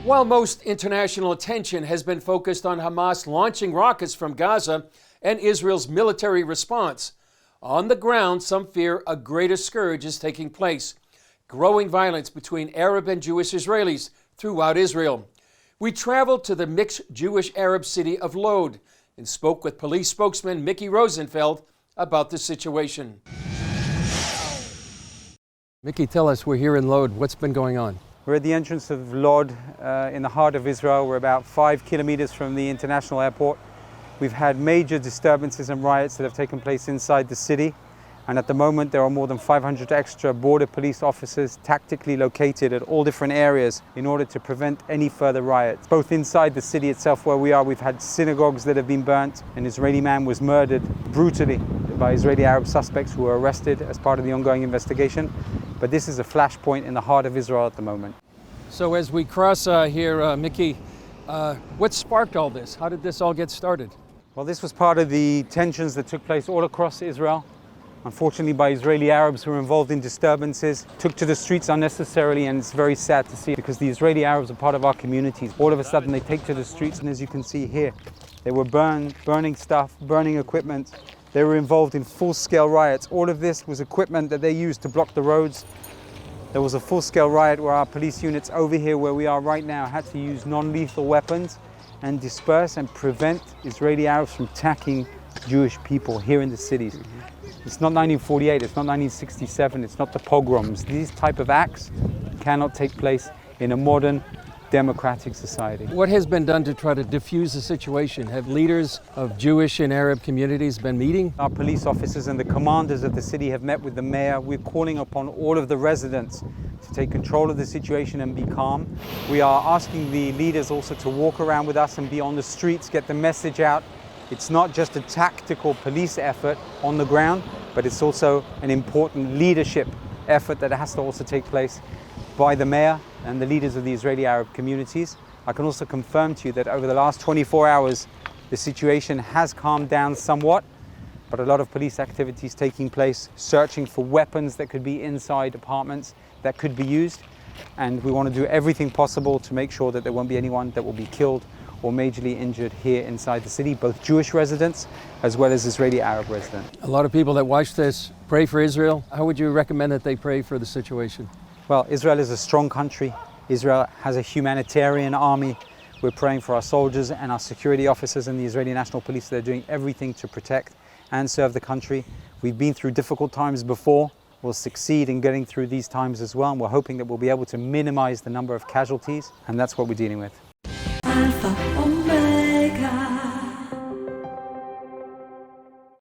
While most international attention has been focused on Hamas launching rockets from Gaza and Israel's military response, on the ground, some fear a greater scourge is taking place: growing violence between Arab and Jewish Israelis throughout Israel. We traveled to the mixed Jewish-Arab city of Lod and spoke with police spokesman Micky Rosenfeld about the situation. Micky, tell us, we're here in Lod. What's been going on? We're at the entrance of Lod in the heart of Israel. We're about 5 kilometers from the international airport. We've had major disturbances and riots that have taken place inside the city. And at the moment, there are more than 500 extra border police officers tactically located at all different areas in order to prevent any further riots. Both inside the city itself where we are, we've had synagogues that have been burnt. An Israeli man was murdered brutally by Israeli Arab suspects who were arrested as part of the ongoing investigation. But this is a flashpoint in the heart of Israel at the moment. So as we cross here, Micky, what sparked all this? How did this all get started? Well, this was part of the tensions that took place all across Israel. Unfortunately, by Israeli Arabs who were involved in disturbances, took to the streets unnecessarily, and it's very sad to see because the Israeli Arabs are part of our communities. All of a sudden they take to the streets, and as you can see here, they were burning stuff, burning equipment. They were involved in full-scale riots. All of this was equipment that they used to block the roads. There was a full-scale riot where our police units over here where we are right now had to use non-lethal weapons and disperse and prevent Israeli Arabs from attacking Jewish people here in the cities. It's not 1948, it's not 1967, it's not the pogroms. These type of acts cannot take place in a modern democratic society. What has been done to try to diffuse the situation? Have leaders of Jewish and Arab communities been meeting? Our police officers and the commanders of the city have met with the mayor. We're calling upon all of the residents to take control of the situation and be calm. We are asking the leaders also to walk around with us and be on the streets, get the message out. It's not just a tactical police effort on the ground, but it's also an important leadership effort that has to also take place by the mayor and the leaders of the Israeli Arab communities. I can also confirm to you that over the last 24 hours, the situation has calmed down somewhat, but a lot of police activities taking place, searching for weapons that could be inside apartments that could be used. And we want to do everything possible to make sure that there won't be anyone that will be killed or majorly injured here inside the city, both Jewish residents as well as Israeli Arab residents. A lot of people that watch this pray for Israel. How would you recommend that they pray for the situation? Well, Israel is a strong country. Israel has a humanitarian army. We're praying for our soldiers and our security officers and the Israeli National Police. They're doing everything to protect and serve the country. We've been through difficult times before. We'll succeed in getting through these times as well. And we're hoping that we'll be able to minimize the number of casualties. And that's what we're dealing with.